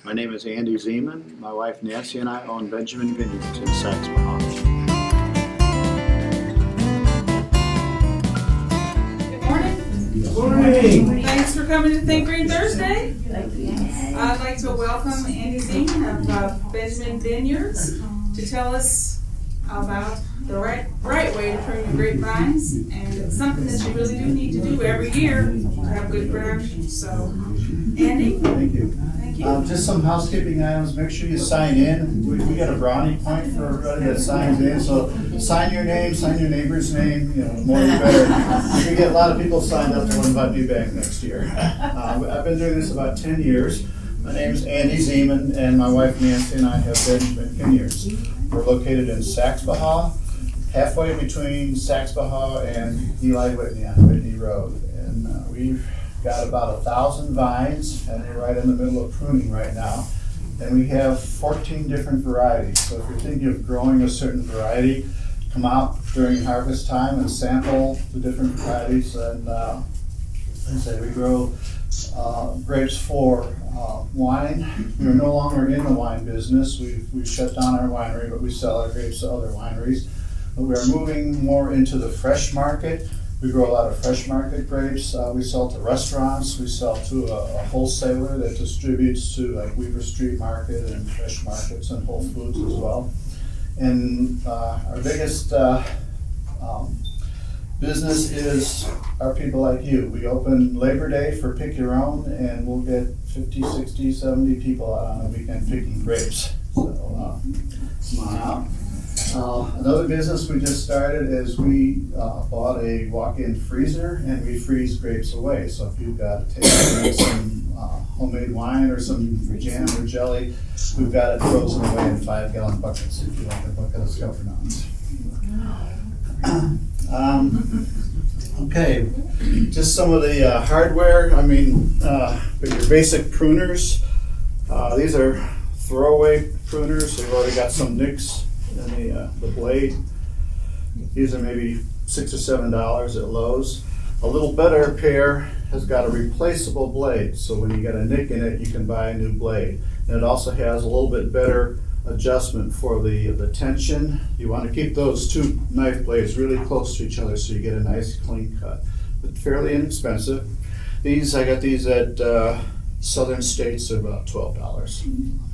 My name is Andy Zeman. My wife Nancy and I own Benjamin Vineyards in Saxbahaw. Good morning. Good morning. Thanks for coming to Think Green Thursday. I'd like to welcome Andy Zeman of Benjamin Vineyards to tell us about the right way to prune your grapevines, and it's something that you really do need to do every year to have good production. So, Andy, Thank you. thank you. Just some housekeeping items. Make sure you sign in. We got a brownie point for everybody that signs in. So sign your name, sign your neighbor's name. You know, more the better. If you get a lot of people signed up, we'll invite you back next year. I've been doing this about 10 years. My name's Andy Zeman, and my wife Nancy and I have Benjamin Vineyards. We're located in Saxbahaw, halfway between Saxbahaw and Eli Whitney on Whitney Road. And we've got about 1,000 vines, and we're right in the middle of pruning right now. And we have 14 different varieties. So if you're thinking of growing a certain variety, come out during harvest time and sample the different varieties. And like I say, we grow grapes for wine. We're no longer in the wine business. We've shut down our winery, but we sell our grapes to other wineries. But we're moving more into the fresh market. We grow a lot of fresh market grapes. We sell to restaurants. We sell to a wholesaler that distributes to like Weaver Street Market and Fresh Markets and Whole Foods as well. And our biggest business is our people like you. We open Labor Day for Pick Your Own, and we'll get 50, 60, 70 people out on a weekend picking grapes. So come on out. Another business we just started is we bought a walk-in freezer, and we freeze grapes away. So if you've got to take some homemade wine or some jam or jelly, we've got it frozen away in 5-gallon buckets if you like a bucket of Scoffernons. Okay, just some of the hardware. I mean, your basic pruners. These are throwaway pruners. They've already got some nicks in the blade. These are maybe $6 or $7 at Lowe's. A little better pair has got a replaceable blade, so when you get a nick in it, you can buy a new blade. And it also has a little bit better adjustment for the tension. You want to keep those two knife blades really close to each other so you get a nice clean cut. But fairly inexpensive. I got these at Southern States. They're about $12.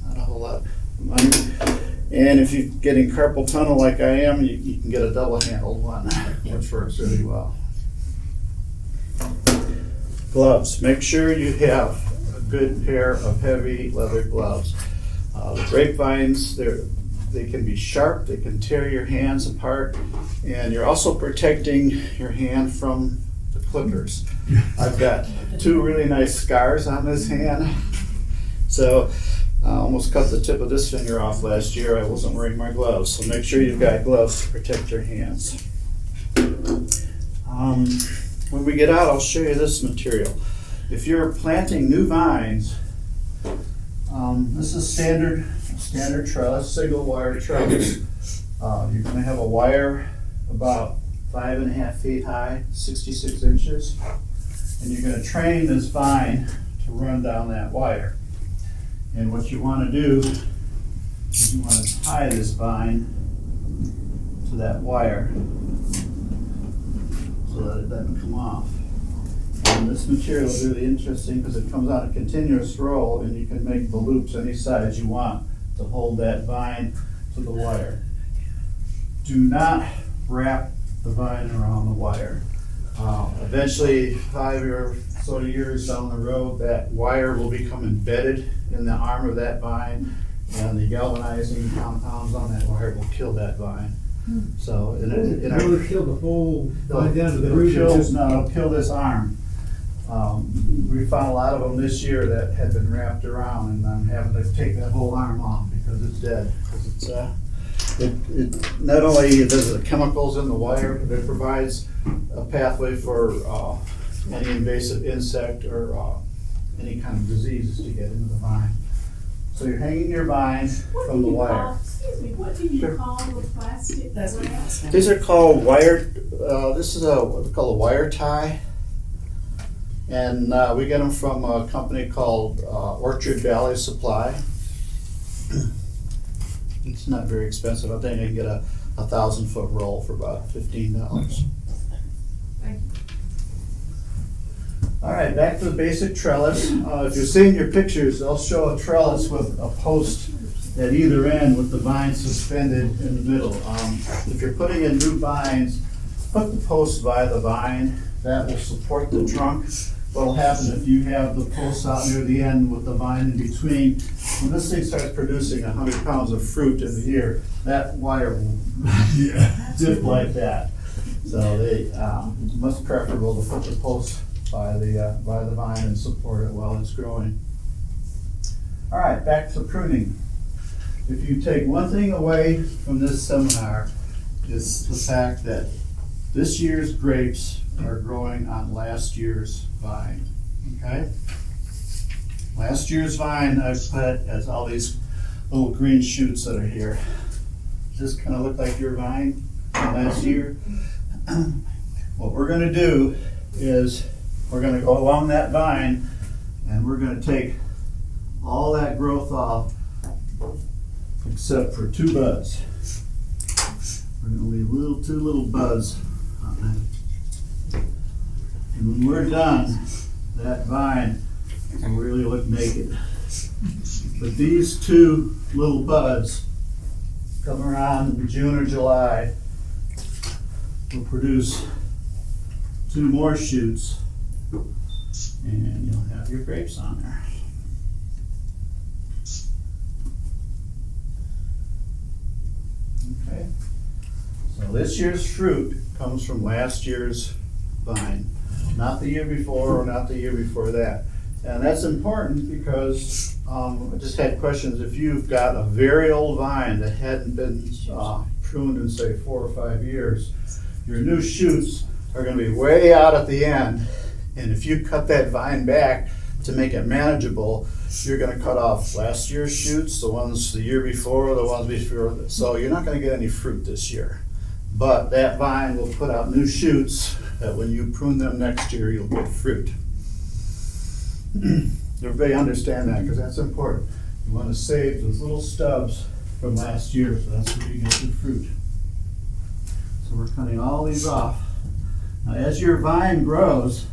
Not a whole lot of money. And if you're getting carpal tunnel like I am, you can get a double-handled one, which works really well. Gloves. Make sure you have a good pair of heavy leather gloves. The grapevines, they can be sharp, they can tear your hands apart, and you're also protecting your hand from the clippers. I've got 2 really nice scars on this hand. So I almost cut the tip of this finger off last year. I wasn't wearing my gloves, so make sure you've got gloves to protect your hands. When we get out, I'll show you this material. If you're planting new vines, this is standard trellis, single wire trellis. You're going to have a wire about 5.5 feet high, 66 inches, and you're going to train this vine to run down that wire. And what you want to do is you want to tie this vine to that wire so that it doesn't come off. And this material is really interesting because it comes on a continuous roll, and you can make the loops any size you want to hold that vine to the wire. Do not wrap the vine around the wire. Eventually, 5 or so years down the road, that wire will become embedded in the arm of that vine, and the galvanizing compounds on that wire will kill that vine. So It'll kill the whole vine down to the root. It'll kill this arm. We found a lot of them this year that had been wrapped around, and I'm having to take that whole arm off because it's dead. Because it not only does the chemicals in the wire, but it provides a pathway for any invasive insect or any kind of diseases to get into the vine. So you're hanging your vine from the wire. What do you call the plastic wrap? These are called wire. This is what they call a wire tie. And we get them from a company called Orchard Valley Supply. It's not very expensive. I think I can get a 1,000-foot roll for about $15. Thank you. All right, back to the basic trellis. If you're seeing your pictures, they'll show a trellis with a post at either end with the vine suspended in the middle. If you're putting in new vines, put the post by the vine. That will support the trunk. What'll happen if you have the posts out near the end with the vine in between, when this thing starts producing 100 pounds of fruit in the year, that wire will dip like that. So they much preferable to put the post by the vine and support it while it's growing. All right, back to pruning. If you take one thing away from this seminar, it's the fact that this year's grapes are growing on last year's vine, okay? Last year's vine I've put as all these little green shoots that are here. Does this kind of look like your vine from last year? What we're gonna do is we're gonna go along that vine and we're gonna take all that growth off except for 2 buds. We're gonna leave two little buds on that. And when we're done, that vine will really look naked. But these 2 little buds come around in June or July will produce 2 more shoots and you'll have your grapes on there. Okay, so this year's fruit comes from last year's vine, not the year before or not the year before that. And that's important because I just had questions. If you've got a very old vine that hadn't been pruned in say 4 or 5 years, your new shoots are going to be way out at the end. And if you cut that vine back to make it manageable, you're going to cut off last year's shoots, the ones the year before, the ones before. So you're not going to get any fruit this year. But that vine will put out new shoots that when you prune them next year, you'll get fruit. Everybody understand that because that's important. You want to save those little stubs from last year, so that's where you get the fruit. So we're cutting all these off. Now as your vine grows,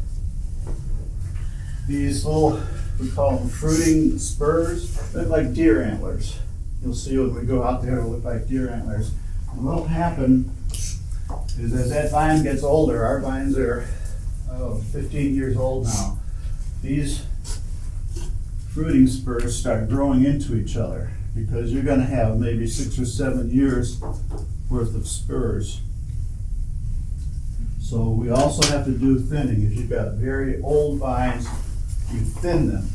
these little, we call them fruiting spurs, look like deer antlers. You'll see when we go out there, it'll look like deer antlers. And what'll happen is as that vine gets older, our vines are 15 years old now, these fruiting spurs start growing into each other because you're going to have maybe 6 or 7 years worth of spurs. So we also have to do thinning. If you've got very old vines, you thin them.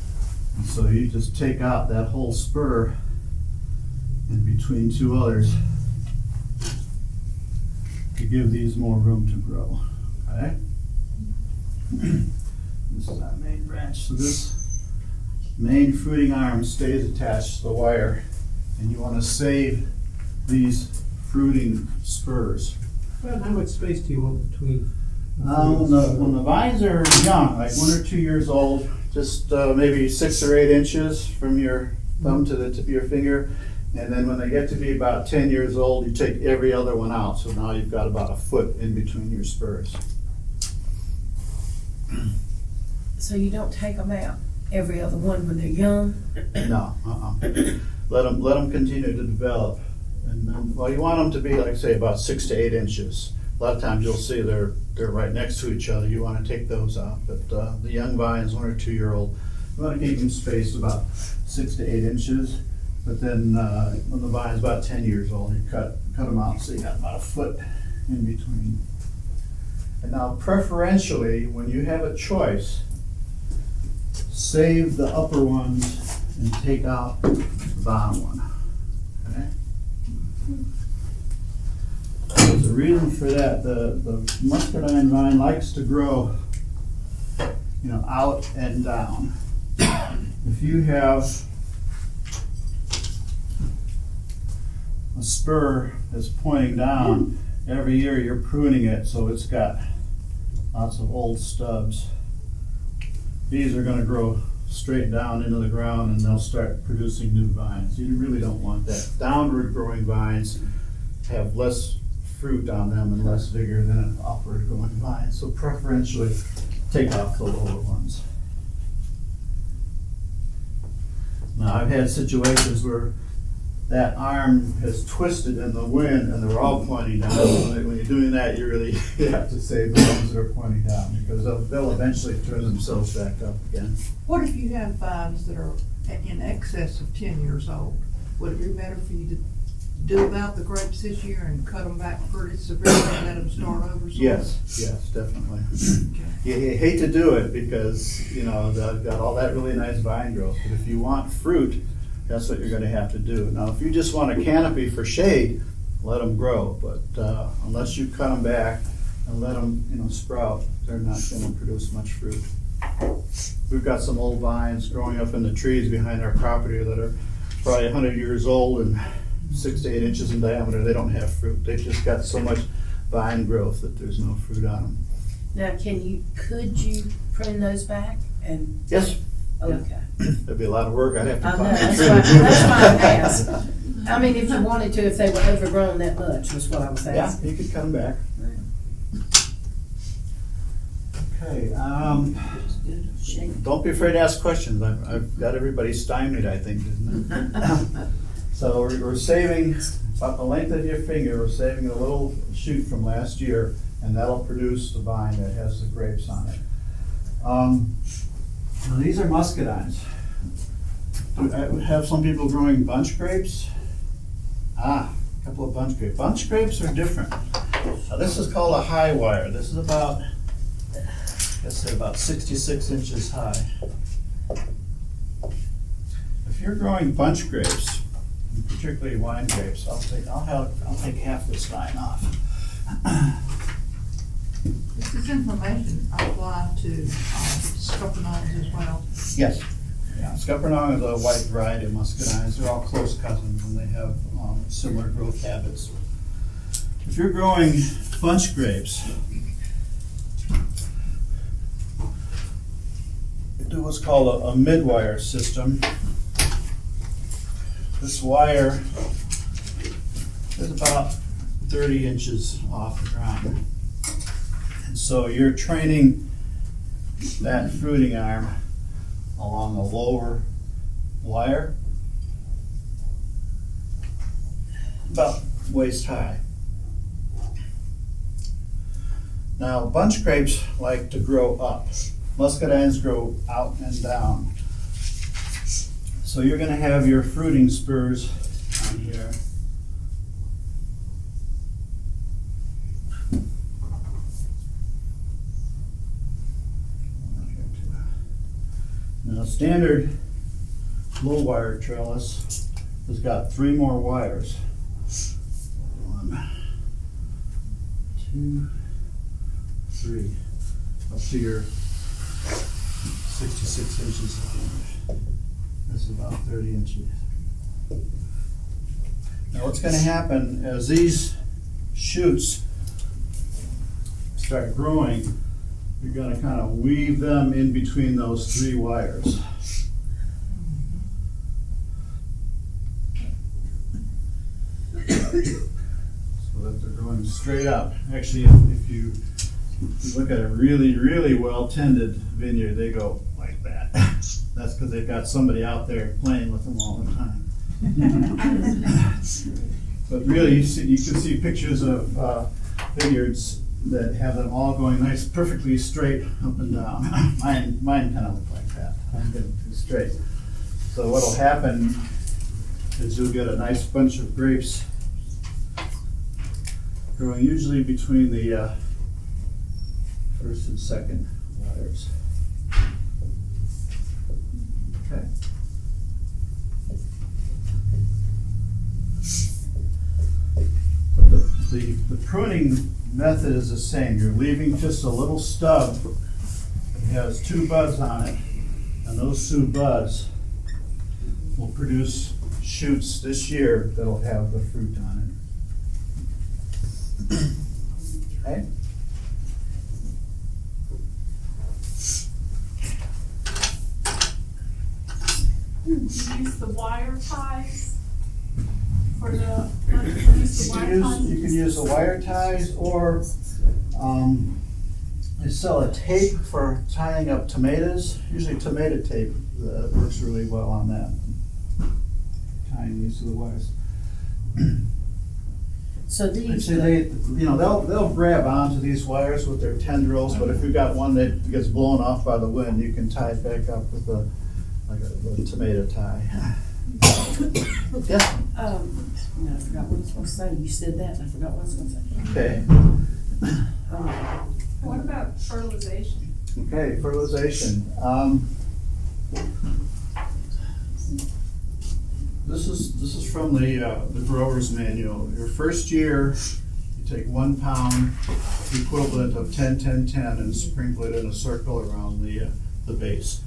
And so you just take out that whole spur in between 2 others to give these more room to grow. Okay? This is our main branch. So this main fruiting arm stays attached to the wire, and you want to save these fruiting spurs. Well, how much space do you want between? When the vines are young, like 1 or 2 years old, just maybe 6 or 8 inches from your thumb to the tip of your finger. And then when they get to be about 10 years old, you take every other one out. So now you've got about 1 foot in between your spurs. So you don't take them out every other one when they're young? No, Let them continue to develop. And then, well, you want them to be, like say, about 6 to 8 inches. A lot of times you'll see they're right next to each other. You want to take those out. But the young vines, 1 or 2 year old, you want to keep them spaced about 6 to 8 inches. But then when the vine's about 10 years old, you cut them out so you got about 1 foot in between. And now preferentially, when you have a choice, save the upper ones and take out the bottom one. Okay? There's a reason for that. The muscadine vine likes to grow, out and down. If you have a spur that's pointing down, every year you're pruning it so it's got lots of old stubs. these are gonna grow straight down into the ground and they'll start producing new vines. You really don't want that. Downward growing vines have less fruit on them and less vigor than an upward growing vine. So preferentially take off the lower ones. Now, I've had situations where that arm has twisted in the wind and they're all pointing down. When you're doing that, you really have to save the ones that are pointing down because they'll eventually turn themselves back up again. What if you have vines that are in excess of 10 years old? Would it be better for you to do about the grapes this year and cut them back pretty severely and let them start over? Yes, definitely. Okay. You hate to do it because, you know, they've got all that really nice vine growth, but if you want fruit, that's what you're gonna have to do. Now, if you just want a canopy for shade, let them grow, but unless you cut them back and let them, you know, sprout, they're not gonna produce much fruit. We've got some old vines growing up in the trees behind our property that are probably 100 years old and 6 to 8 inches in diameter. They don't have fruit. They've just got so much vine growth that there's no fruit on them. Now, could you prune those back and? Yes, Okay. that'd be a lot of work. I'd have to I know, find a that's tree why to do that's it. why I asked. I mean, if you wanted to, if they were overgrown that much, was what I was Yeah, asking. you could cut them back. Okay, don't be afraid to ask questions. I've got everybody stymied, I think, isn't it? So we're saving about the length of your finger, we're saving a little shoot from last year, and that'll produce the vine that has the grapes on it. Now these are muscadines. I have some people growing bunch grapes. A couple of bunch grapes. Bunch grapes are different. Now this is called a high wire. This is about, let's say about 66 inches high. If you're growing bunch grapes, and particularly wine grapes, I'll take half this vine off. Does this information apply to scuppernongs as well? Yes. Yeah, Scuppernong is a white variety of muscadines. They're all close cousins and they have similar growth habits. If you're growing bunch grapes, you do what's called a mid-wire system. This wire is about 30 inches off the ground. And so you're training that fruiting arm along a lower wire, about waist high. Now, bunch grapes like to grow up. Muscadines grow out and down. So you're going to have your fruiting spurs on here. Now, standard low wire trellis has got 3 more wires. 1, 2, 3, up to your 66 inches. This is about 30 inches. Now what's going to happen as these shoots start growing, you're going to kind of weave them in between those 3 wires. So that they're going straight up. Actually, if you look at a really, really well-tended vineyard, they go like that. That's because they've got somebody out there playing with them all the time. But really, you can see pictures of vineyards that have them all going nice, perfectly straight up and down. Mine kind of look like that. I'm getting too straight. So what'll happen is you'll get a nice bunch of grapes growing usually between the first and second wires. Okay. But the pruning method is the same. You're leaving just a little stub that has 2 buds on it, and those 2 buds will produce shoots this year that'll have the fruit on it. Okay? use the wire ties for the, use the wire ties? You can use the wire ties, or they sell a tape for tying up tomatoes. Usually tomato tape works really well on that. Tying these to the wires. So I'd these, say they'll grab onto these wires with their tendrils, but if you've got one that gets blown off by the wind, you can tie it back up with a tomato tie. Yeah, no, I forgot what I was gonna say. You said that and I forgot what I was gonna say. okay. What about fertilization? Okay, fertilization. This is from the grower's manual. Your first year, you take 1 pound, the equivalent of 10-10-10, and sprinkle it in a circle around the base.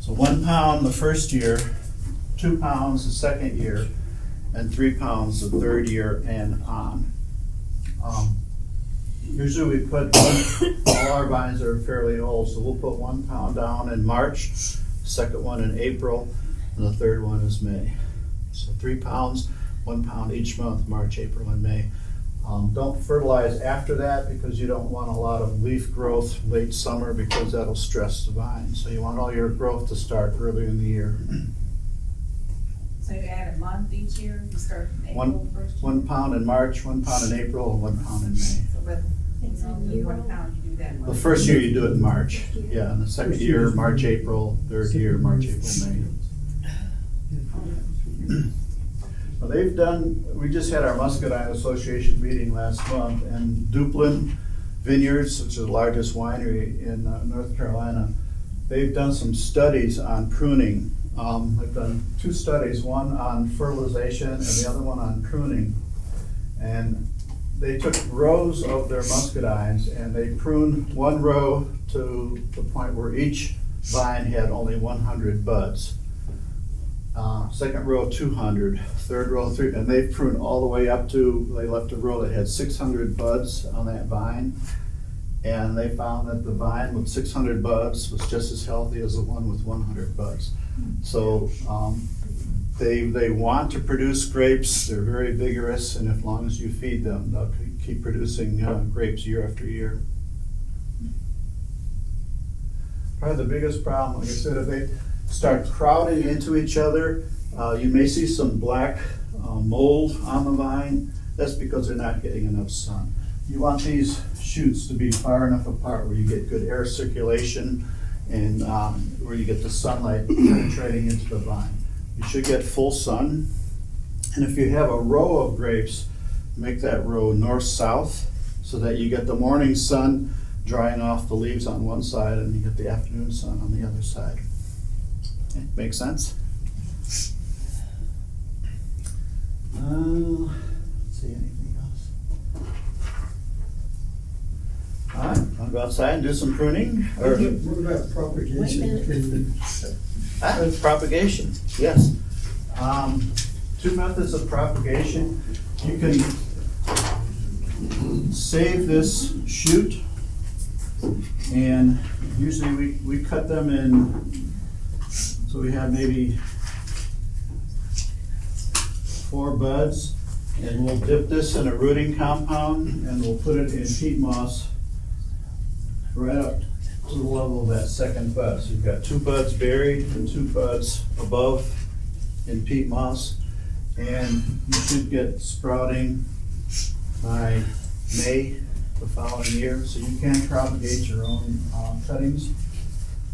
So 1 pound the first year, 2 pounds the second year, and 3 pounds the third year and on. Usually we put all our vines are fairly old, so we'll put 1 pound down in March, second one in April, and the third one is May. So 3 pounds, 1 pound each month, March, April, and May. Don't fertilize after that because you don't want a lot of leaf growth late summer because that'll stress the vine. So you want all your growth to start early in the year. So you add a month each year, you start in April first year? 1 pound in March, 1 pound in April, and 1 pound in May. So but normally 1 pound you do that month. The first year you do it in March, yeah, and the second year, March, April, third year, March, April, May. Well, we just had our Muscadine Association meeting last month, and Duplin Vineyards, which is the largest winery in North Carolina, they've done some studies on pruning. They've done 2 studies, one on fertilization and the other one on pruning. And they took rows of their muscadines and they pruned 1 row to the point where each vine had only 100 buds. Second row 200, third row 3, and they pruned all the way up to, they left a row that had 600 buds on that vine. And they found that the vine with 600 buds was just as healthy as the one with 100 buds. So they want to produce grapes, they're very vigorous, and as long as you feed them, they'll keep producing grapes year after year. Probably the biggest problem, like I said, if they start crowding into each other, you may see some black mold on the vine. That's because they're not getting enough sun. You want these shoots to be far enough apart where you get good air circulation and where you get the sunlight penetrating into the vine. You should get full sun. And if you have a row of grapes, make that row north-south so that you get the morning sun drying off the leaves on one side and you get the afternoon sun on the other side. Okay, make sense? Let's see, anything else? All right, want to go outside and do some pruning? Or What about propagation? propagation, yes. 2 methods of propagation. You can save this shoot, and usually we cut them in, so we have maybe 4 buds, and we'll dip this in a rooting compound and we'll put it in peat moss right up to the level of that second bud. So you've got 2 buds buried and 2 buds above in peat moss, and you should get sprouting by May the following year. So you can propagate your own cuttings.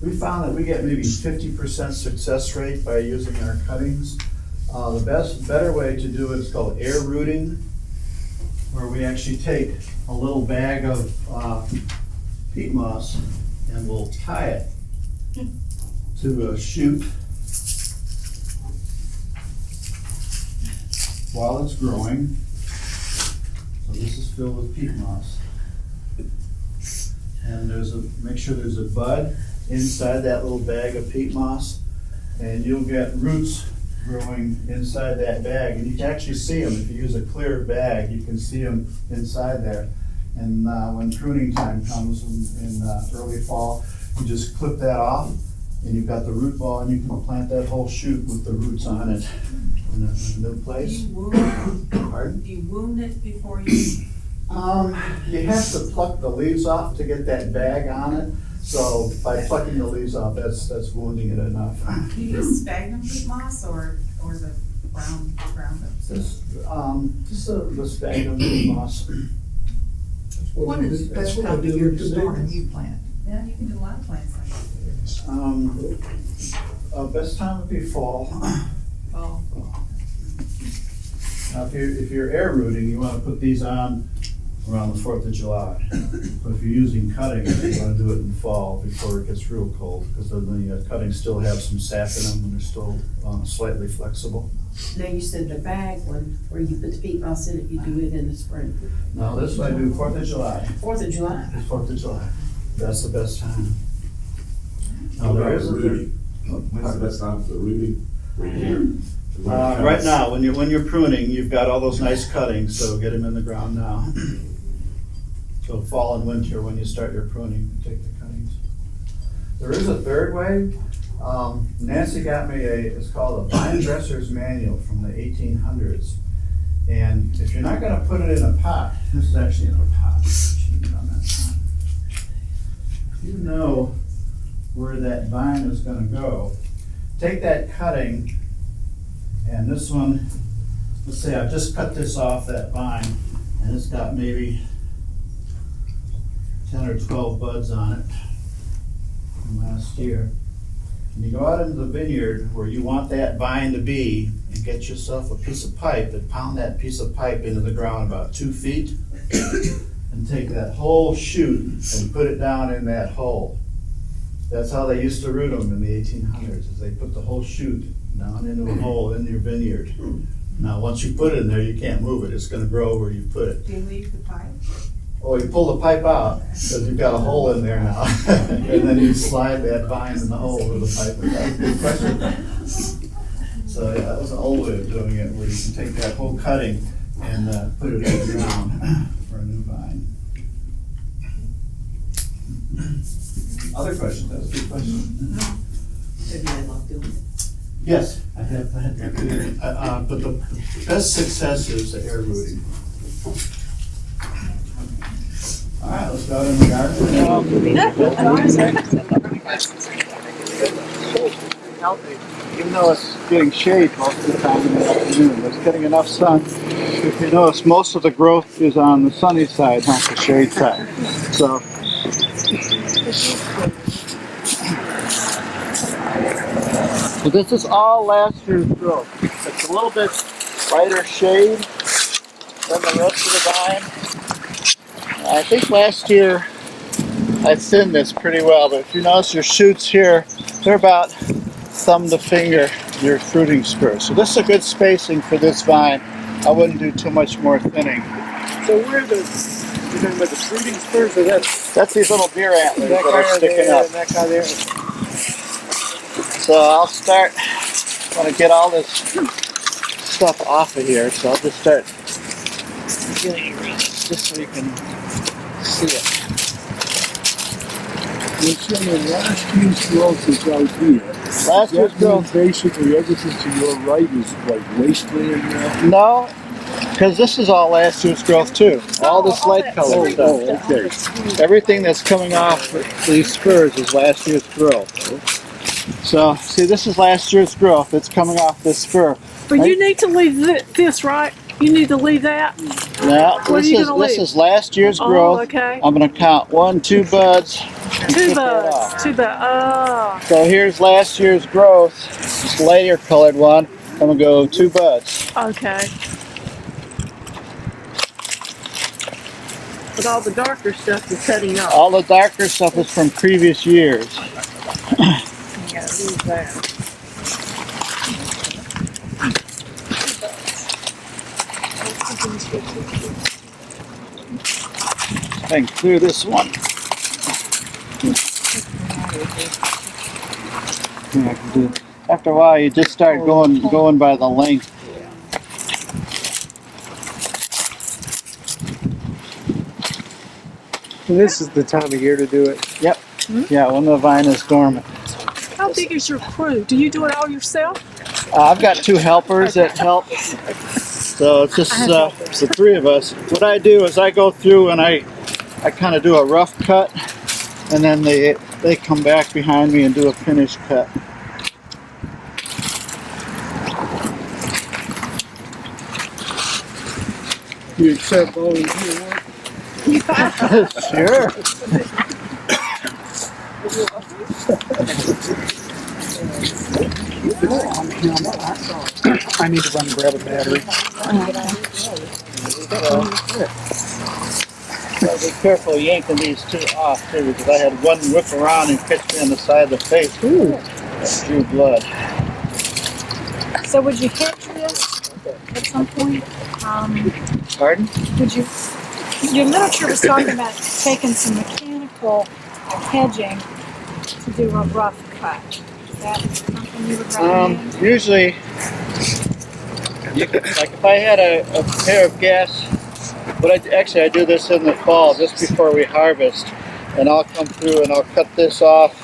We found that we get maybe 50% success rate by using our cuttings. The better way to do it is called air rooting, where we actually take a little bag of peat moss and we'll tie it to a shoot while it's growing. So this is filled with peat moss. And make sure there's a bud inside that little bag of peat moss, and you'll get roots growing inside that bag, and you can actually see them. If you use a clear bag, you can see them inside there. And when pruning time comes in early fall, you just clip that off and you've got the root ball, and you can plant that whole shoot with the roots on it in a new Do place. you wound, Pardon? do you wound it before you? You have to pluck the leaves off to get that bag on it. So by plucking the leaves off, that's wounding it enough. Do you use sphagnum peat moss or the ground up? Just the sphagnum moss. When is the best time of year to start a new plant? Yeah, you can do a lot of plants like that. Best time would be fall. Oh, Now, if you're air rooting, you want to put these on around the 4th of July. But if you're using cuttings, you want to do it in fall before it gets real cold, because then the cuttings still have some sap in them and they're still slightly flexible. Now you said the bag one, where you put the peat moss in it, you do it in the spring. Now, this one I do 4th of July. 4th of July. It's 4th of July. That's the best time. How Now, there about is rooting? When's the best time for rooting? Right here? right now, when you're pruning, you've got all those nice cuttings, so get them in the ground now. So fall and winter, when you start your pruning, you take the cuttings. There is a third way. Nancy got me it's called a vine dresser's manual from the 1800s. And if you're not gonna put it in a pot, this is actually in a pot. On that pot. If you know where that vine is gonna go, take that cutting, and this one, let's say I've just cut this off that vine, and it's got maybe 10 or 12 buds on it from last year. And you go out into the vineyard where you want that vine to be, and get yourself a piece of pipe and pound that piece of pipe into the ground about 2 feet, and take that whole shoot and put it down in that hole. That's how they used to root them in the 1800s, is they put the whole shoot down into a hole in your vineyard. Now, once you put it in there, you can't move it. It's gonna grow where you put it. Do you leave the pipe? Oh, you pull the pipe out, because you've got a hole in there now. And then you slide that vine in the hole where the pipe is. That's a good question. So, yeah, that was an old way of doing it, where you can take that whole cutting and put it in the ground for a new vine. Other questions? That's a good question. Have you had luck doing it? Yes, I have. But the best success is the air rooting. All right, let's go out in the garden. Even though it's getting shade most of the time in the afternoon, it's getting enough sun. If you notice, most of the growth is on the sunny side, not the shade side. So. So this is all last year's growth. It's a little bit lighter shade than the rest of the vine. I think last year I thinned this pretty well, but if you notice your shoots here, they're about thumb to finger, your fruiting spurs. So this is a good spacing for this vine. I wouldn't do too much more thinning. So where you're talking about the fruiting spurs, or That's these little deer antlers that are sticking up. that guy there? So I'll start, I want to get all this stuff off of here, so I'll just start getting rid of this just so you can see it. You're saying last year's growth is out here. Last year's growth, Basically, everything to your right is like wasteland now. no, because this is all last year's growth too. All this light color stuff. Oh, okay. Everything that's coming off these spurs is last year's growth. So, see, this is last year's growth. It's coming off this spur. But you need to leave this, right? You need to leave that. Now, What are you gonna this leave? is last year's Oh, growth. okay. I'm going to count 1, 2 buds. and Two tip that off. buds. Two buds. Oh. So here's last year's growth. This lighter colored one. I'm going to go 2 buds. Okay. But all the darker stuff is cutting off. All the darker stuff is from previous years. Yeah, leave that. I can clear this one. Yeah, I can do it. After a while, you just start going by the length. And this is the time of year to do it. Yep. Yeah, when the vine is dormant. I How big is your crew? Do you do it all yourself? I've got 2 helpers that help. So it's just the 3 of us. What I do is I go through and I kind of do a rough cut, and then they come back behind me and do a finished cut. You accept volunteer work? Sure. I need to run and grab a battery. So be careful yanking these 2 off too, because I had one whip around and catch me on the side of the face. Ooh. That drew blood. So would you hedge this at some point? Pardon? Would you? Your literature was talking about taking some mechanical hedging to do a rough cut. Is that something you would recommend? Usually, like if I had a pair of gas, but actually I do this in the fall just before we harvest, and I'll come through and I'll cut this off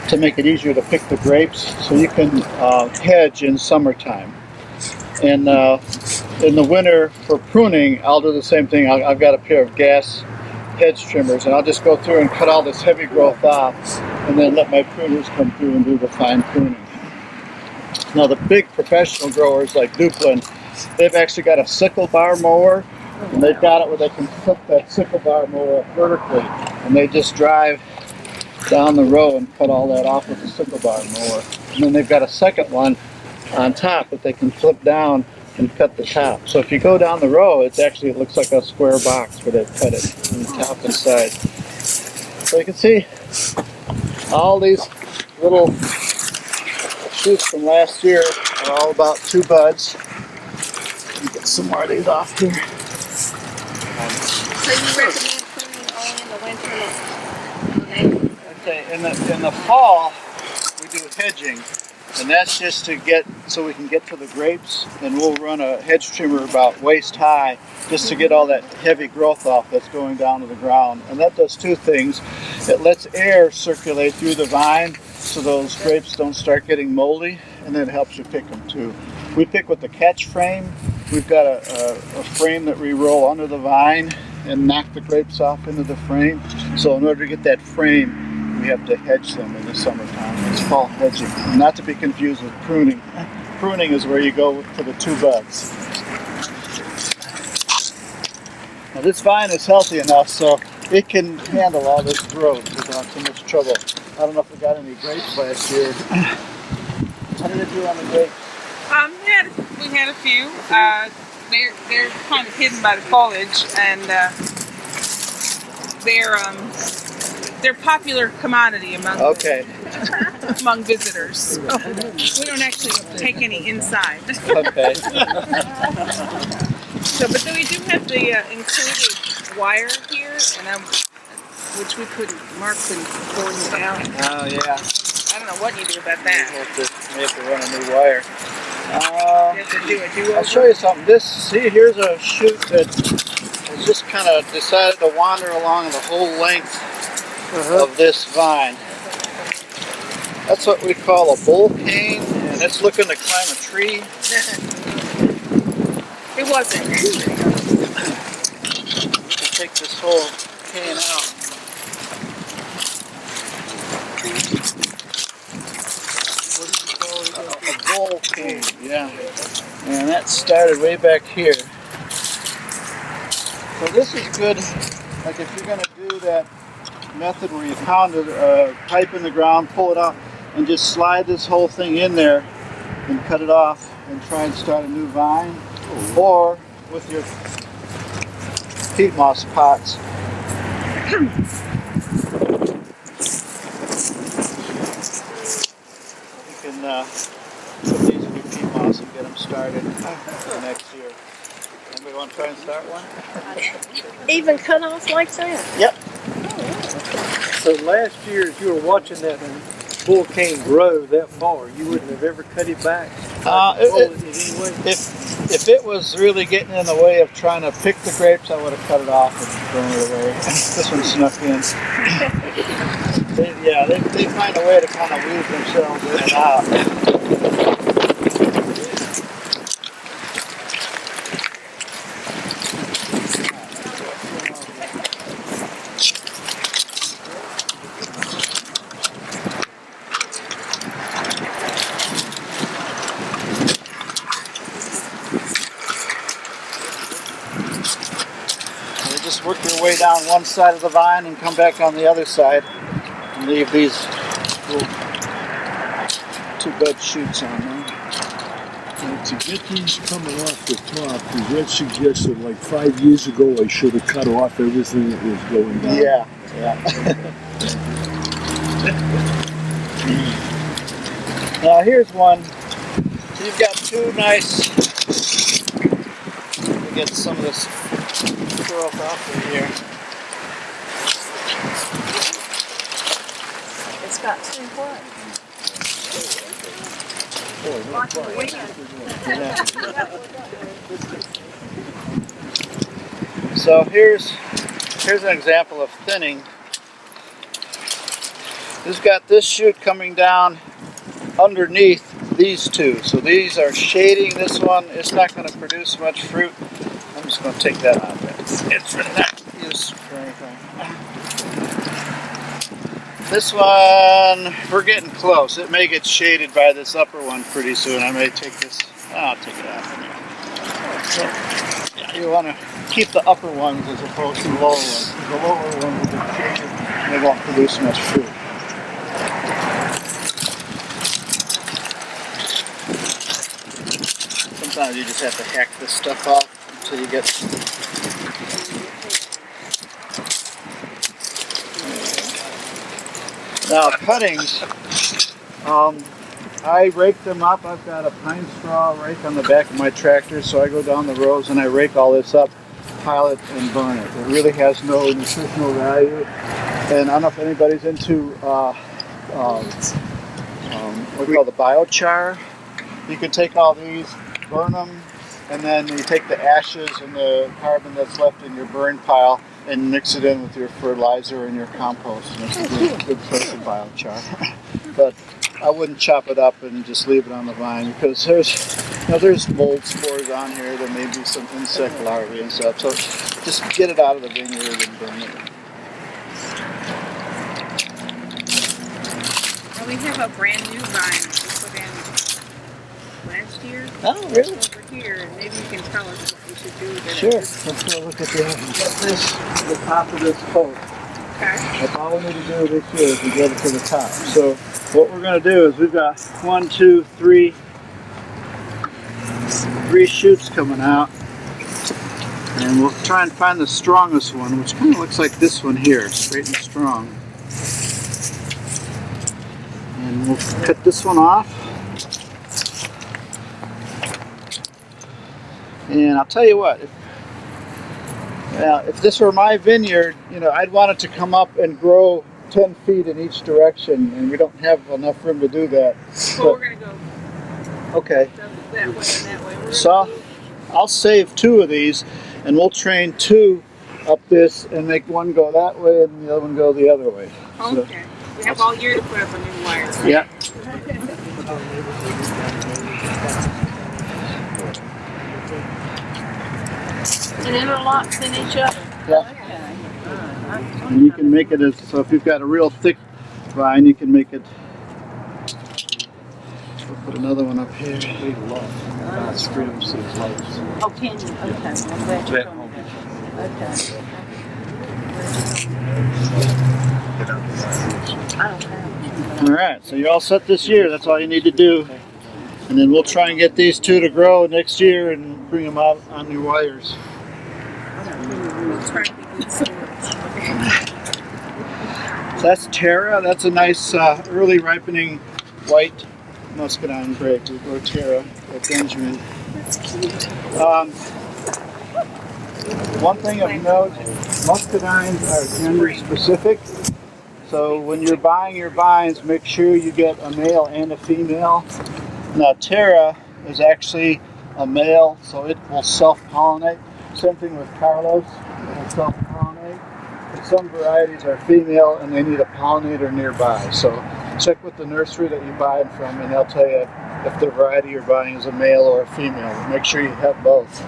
to make it easier to pick the grapes, so you can hedge in summertime. And in the winter for pruning, I'll do the same thing. I've got a pair of gas hedge trimmers, and I'll just go through and cut all this heavy growth off, and then let my pruners come through and do the fine pruning. Now the big professional growers like Duplin, they've actually got a sickle bar mower, and they've got it where they can flip that sickle bar mower up vertically, and they just drive down the row and cut all that off with the sickle bar mower. And then they've got a second one on top that they can flip down and cut the top. So if you go down the row, it looks like a square box where they've cut it from the top and side. So you can see all these little shoots from last year are all about 2 buds. Let me get some more of these off here. So you recommend pruning only in the winter? Okay, in the fall we do hedging, and that's just to get so we can get to the grapes, and we'll run a hedge trimmer about waist high just to get all that heavy growth off that's going down to the ground. And that does 2 things. It lets air circulate through the vine so those grapes don't start getting moldy, and then it helps you pick them too. We pick with the catch frame. We've got a frame that we roll under the vine and knock the grapes off into the frame. So in order to get that frame, we have to hedge them in the summertime. It's called hedging, not to be confused with pruning. Pruning is where you go to the 2 buds. Now this vine is healthy enough so it can handle all this growth without too much trouble. I don't know if we got any grapes last year. How did it do on the grapes? We had a few. They're kind of hidden by the foliage, and they're popular commodity among among visitors. So we don't actually take any inside. Okay. But then we do have the included wire here, and which Mark couldn't pull it down. Oh yeah. I don't know what you do about that. We have to run a new wire. You have to do a do-over. I'll show you something. Here's a shoot that has just kind of decided to wander along the whole length of this vine. That's what we call a bull cane, and it's looking to climb a tree. It wasn't. You can take this whole cane out. A bull cane, yeah. And that started way back here. So this is good, like if you're going to do that method where you pound a pipe in the ground, pull it out, and just slide this whole thing in there and cut it off and try and start a new vine. Or with your peat moss pots. You can put these in your peat moss and get them started for next year. Anybody want to try and start one? Even cut off like that? Yep. So last year, as you were watching that bull cane grow that far, you wouldn't have ever cut it back? If it was really getting in the way of trying to pick the grapes, I would have cut it off and thrown it away. This one snuck in. They find a way to kind of weave themselves in and out. They just work their way down one side of the vine and come back on the other side and leave these little 2 bud shoots on there. And to get these coming off the top, does that suggest that like 5 years ago I should have cut off everything that was going down? Yeah. Now here's one. So you've got 2 nice. Let me get some of this growth off of here. It's got 2 what? So here's an example of thinning. This got this shoot coming down underneath these 2. So these are shading this one. It's not going to produce much fruit. I'm just going to take that out. It's really not used for anything. This one, we're getting close. It may get shaded by this upper one pretty soon. I may take this. I'll take it out. So, yeah, you want to keep the upper ones as opposed to the lower ones. The lower ones will get shaded and they won't produce much fruit. Sometimes you just have to hack this stuff off until you get. Now cuttings, I rake them up. I've got a pine straw rake on the back of my tractor, so I go down the rows and I rake all this up, pile it, and burn it. It really has no nutritional value. And I don't know if anybody's into what we call the biochar. You can take all these, burn them, and then you take the ashes and the carbon that's left in your burn pile and mix it in with your fertilizer and your compost. And it's a good source of biochar. But I wouldn't chop it up and just leave it on the vine because there's mold spores on here. There may be some insect larvae and stuff. So just get it out of the vineyard and burn it. Well, we have a brand new vine we put in last year. Oh, really? Over here, and maybe you can tell us what we should do with it. Sure. Let's go look at the top of this post. Okay. That's all we need to do this year is to get it to the top. So what we're going to do is we've got 1, 2, 3 shoots coming out. And we'll try and find the strongest one, which kind of looks like this one here, straight and strong. And we'll cut this one off. And I'll tell you what, if this were my vineyard, I'd want it to come up and grow 10 feet in each direction, and we don't have enough room to do that. Well, we're going to go okay. that way and that way. So I'll save 2 of these, and we'll train 2 up this and make one go that way and the other one go the other way. Okay. We have all year to put up a new wire. Yeah. It interlocks in each other. Yeah. And you can make it so if you've got a real thick vine, you can make it. We'll put another one up here. Strips and close. Oh, can you? Okay. I'm glad you're doing that. Okay. All right, so you're all set this year. That's all you need to do. And then we'll try and get these 2 to grow next year and bring them out on new wires. So that's Terra. That's a nice early ripening white muscadine grape. We grow Terra at Benjamin. That's cute. One thing of note, muscadines are gender specific. So when you're buying your vines, make sure you get a male and a female. Now Terra is actually a male, so it will self-pollinate. Same thing with Carlos, it will self-pollinate. some varieties are female and they need a pollinator nearby. So check with the nursery that you buy it from and they'll tell you if the variety you're buying is a male or a female. Make sure you have both.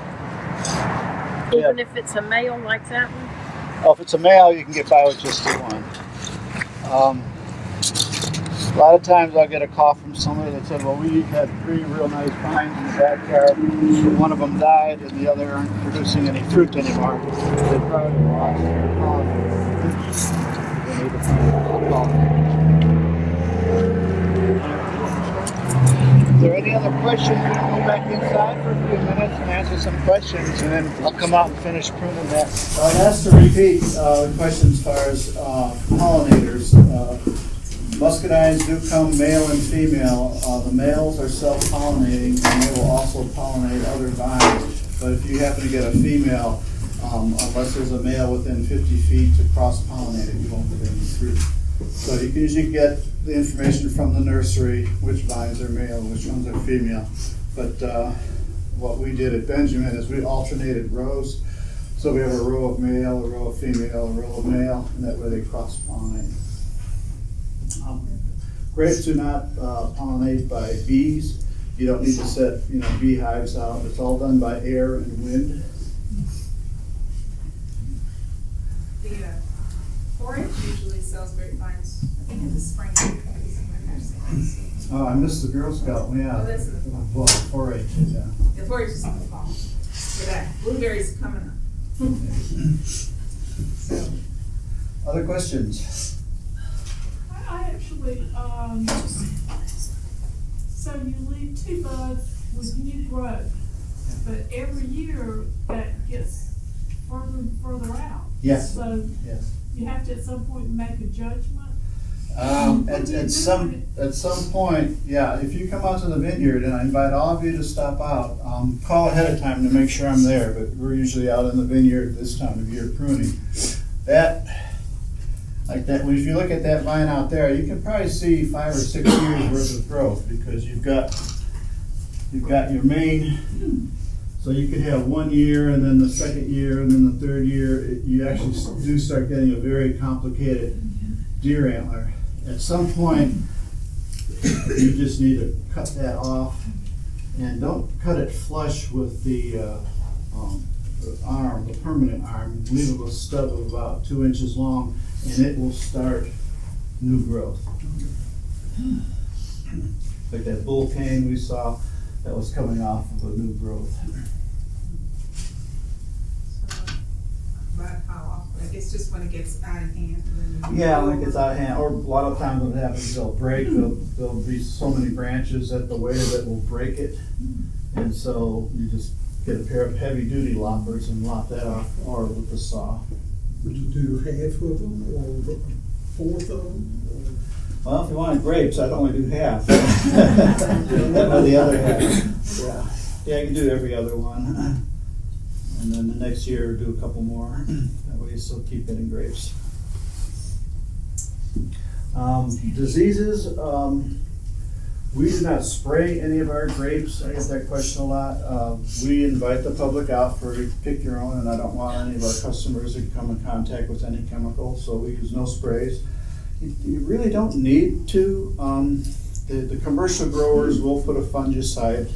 Even if it's a male like that one? Oh, if it's a male, you can get by with just the one. A lot of times I'll get a call from somebody that said, well, we had 3 real nice vines in the backyard. One of them died and the other aren't producing any fruit anymore. They probably lost their pollinator. They need to find a pollinator. If there are any other questions, we can go back inside for a few minutes and answer some questions, and then I'll come out and finish pruning that. I asked to repeat the question as far as pollinators. Muscadines do come male and female. The males are self-pollinating, and they will also pollinate other vines. But if you happen to get a female, unless there's a male within 50 feet to cross-pollinate it, you won't get any fruit. So you can usually get the information from the nursery, which vines are male, which ones are female. But what we did at Benjamin is we alternated rows. So we have a row of male, a row of female, a row of male, and that way they cross-pollinate. Grapes do not pollinate by bees. You don't need to set beehives out. It's all done by air and wind. The 4-H usually sells grapevines, I think in the spring. Oh, I missed the Girl Scout. Yeah. Oh, that's in the fall. Well, 4-H, yeah. The 4-H is in the fall. But that blueberries are coming up. So, Other questions? I actually, so you leave 2 buds with new growth, but every year that gets further and further out. Yes. So Yes. you have to at some point make a judgment. At some point, yeah, if you come out to the vineyard, and I invite all of you to stop out, call ahead of time to make sure I'm there, but we're usually out in the vineyard this time of year pruning. Like that, if you look at that vine out there, you can probably see 5 or 6 years worth of growth because you've got your main. So you could have 1 year, and then the second year, and then the third year. You actually do start getting a very complicated deer antler. At some point, you just need to cut that off, and don't cut it flush with the arm, the permanent arm. Leave it with a stub of about 2 inches long, and it will start new growth. Like that bull cane we saw, that was coming off of a new growth. about how often? It's just when it gets out of hand. Yeah, when it gets out of hand, or a lot of times what happens, they'll break, there'll be so many branches at the way that will break it. And so you just get a pair of heavy duty loppers and lop that off, or with the saw. Would you do half of them or 1/4 of them? Well, if you wanted grapes, I'd only do half. Or the other half. Yeah, you can do every other one. And then the next year, do a couple more. That way you still keep getting grapes. Diseases, we do not spray any of our grapes. I get that question a lot. We invite the public out for pick your own, and I don't want any of our customers to come in contact with any chemical, so we use no sprays. You really don't need to. The commercial growers will put a fungicide.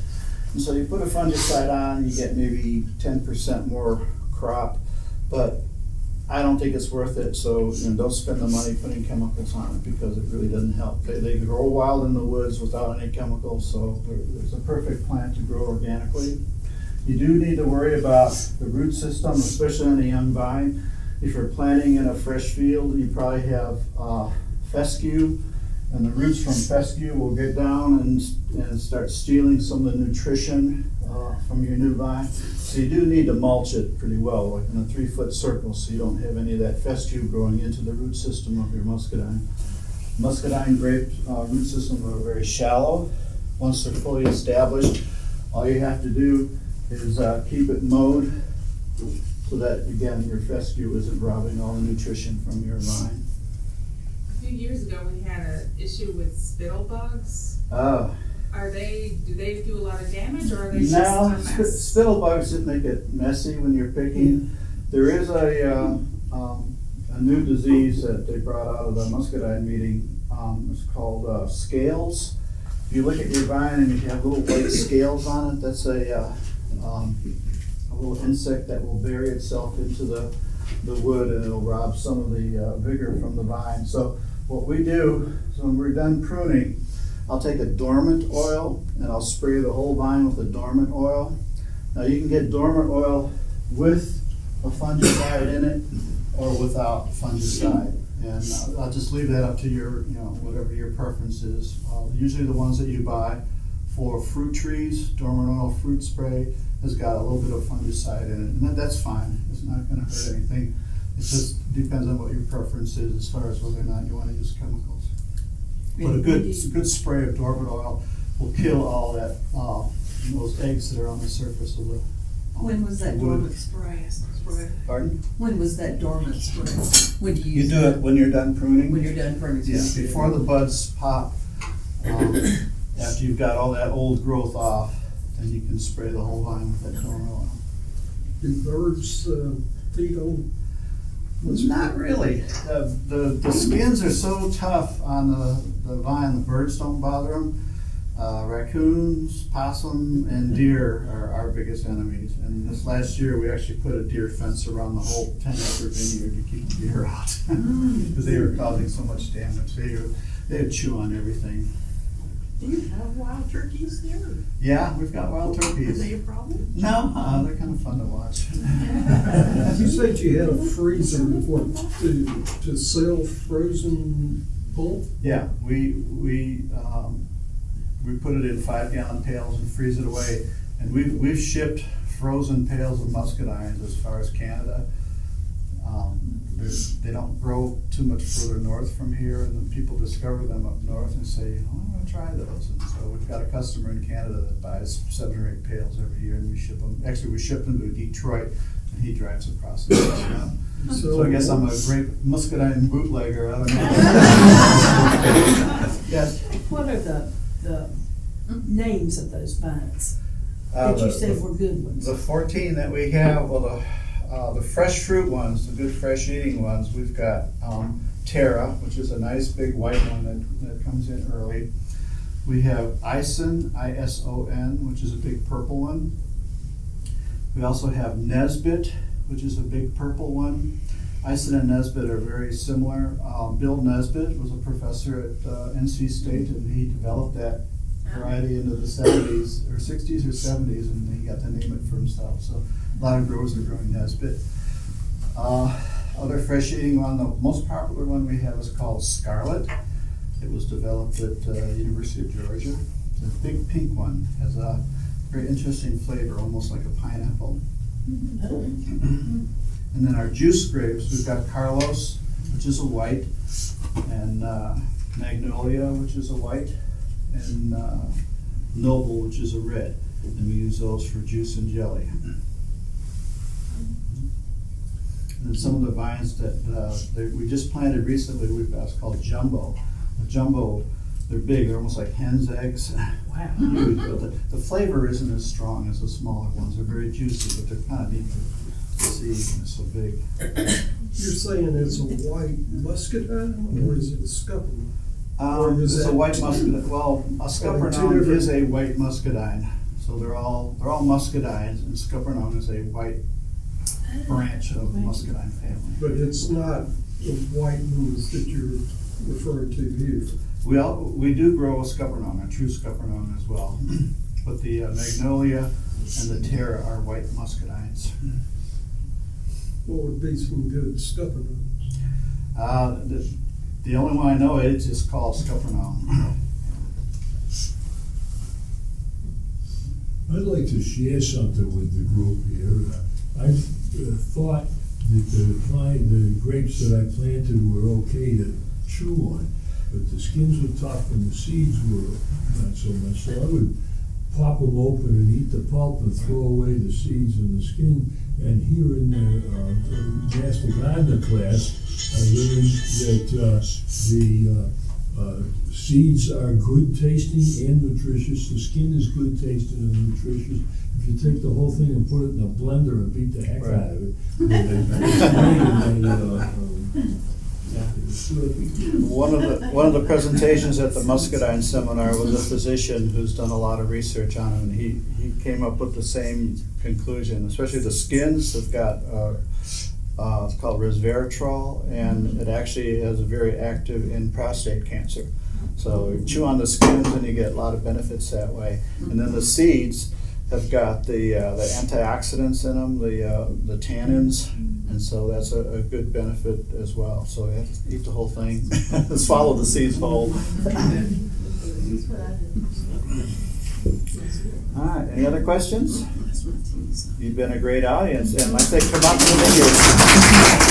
And so you put a fungicide on, you get maybe 10% more crop, but I don't think it's worth it. So don't spend the money putting chemicals on it because it really doesn't help. They grow wild in the woods without any chemicals, so it's a perfect plant to grow organically. You do need to worry about the root system, especially on a young vine. If you're planting in a fresh field, you probably have fescue, and the roots from fescue will get down and start stealing some of the nutrition from your new vine. So you do need to mulch it pretty well, like in a 3-foot circle, so you don't have any of that fescue growing into the root system of your muscadine. Muscadine grape root systems are very shallow. Once they're fully established, all you have to do is keep it mowed so that, again, your fescue isn't robbing all the nutrition from your vine. A few years ago, we had an issue with spittle bugs. Do they do a lot of damage, or are they just a mess? Spittle bugs that make it messy when you're picking. There is a a new disease that they brought out of the muscadine meeting. It's called scales. If you look at your vine and you have little white scales on it, that's a little insect that will bury itself into the wood, and it'll rob some of the vigor from the vine. So what we do is when we're done pruning, I'll take a dormant oil and I'll spray the whole vine with a dormant oil. Now you can get dormant oil with a fungicide in it or without fungicide. And I'll just leave that up to your, whatever your preference is. Usually the ones that you buy for fruit trees, dormant oil fruit spray has got a little bit of fungicide in it, and that's fine. It's not going to hurt anything. It just depends on what your preference is as far as whether or not you want to use chemicals. But a good spray of dormant oil will kill all that those eggs that are on the surface of the When was that wood. dormant spray? Pardon? When was that dormant spray? When do you You use do it when you're done pruning. When you're done pruning? Yeah, before the buds pop. After you've got all that old growth off, then you can spray the whole vine with that dormant oil. Do birds feed on? Not really. The skins are so tough on the vine, the birds don't bother them. Raccoons, possum, and deer are our biggest enemies. And this last year, we actually put a deer fence around the whole 10-acre vineyard to keep the deer out because they were causing so much damage. They would chew on everything. Do you have wild turkeys there? Yeah, we've got wild turkeys. Are they a problem? No, they're kind of fun to watch. You said you had a freezer to sell frozen pulp? Yeah, we put it in 5-gallon pails and freeze it away. And we've shipped frozen pails of muscadines as far as Canada. They don't grow too much further north from here, and then people discover them up north and say, "Oh, I'm going to try those." And so we've got a customer in Canada that buys 7 or 8 pails every year, and we ship them. Actually, we ship them to Detroit, and he drives across the country. So I guess I'm a great muscadine bootlegger. I don't know. Yes. What are the names of those vines that you said were good ones? The 14 that we have, well, the fresh fruit ones, the good fresh eating ones, we've got Terra, which is a nice big white one that comes in early. We have Ison, I-S-O-N, which is a big purple one. We also have Nesbit, which is a big purple one. Ison and Nesbit are very similar. Bill Nesbit was a professor at NC State, and he developed that variety into the 70s or 60s or 70s, and he got to name it for himself. So a lot of growers are growing Nesbit. Other fresh eating one, the most popular one we have is called Scarlet. It was developed at University of Georgia. The big pink one has a very interesting flavor, almost like a pineapple. And then our juice grapes, we've got Carlos, which is a white, and Magnolia, which is a white, and Noble, which is a red. And we use those for juice and jelly. And then some of the vines that we just planted recently, we've got, it's called Jumbo. The Jumbo, they're big, they're almost like hen's eggs. Wow. Huge, but the flavor isn't as strong as the smaller ones. They're very juicy, but they're kind of neat to see, and they're so big. You're saying it's a white muscadine, or is it a scuppernong? It's a white muscadine. Well, a scuppernong is a white muscadine. So they're all muscadines, and scuppernong is a white branch of the muscadine family. But it's not the white ones that you're referring to here. We do grow a scuppernong, a true scuppernong as well. But the Magnolia and the Terra are white muscadines. What would be some good scuppernongs? The only one I know is just called scuppernong. I'd like to share something with the group here. I thought that the grapes that I planted were okay to chew on, but the skins were tough and the seeds were not so much. So I would pop them open and eat the pulp and throw away the seeds and the skin. And here in the Master Gardener class, I learned that the Seeds are good tasting and nutritious. The skin is good tasting and nutritious. If you take the whole thing and put it in a blender and beat the heck out of it, One of the presentations at the Muscadine seminar was a physician who's done a lot of research on it, and he came up with the same conclusion. Especially the skins have got it's called resveratrol, and it actually is very active in prostate cancer. So you chew on the skins and you get a lot of benefits that way. And then the seeds have got the antioxidants in them, the tannins, and so that's a good benefit as well. So you have to eat the whole thing. Swallow the seeds whole. All right, any other questions? You've been a great audience, and like I say, come up to the vineyard.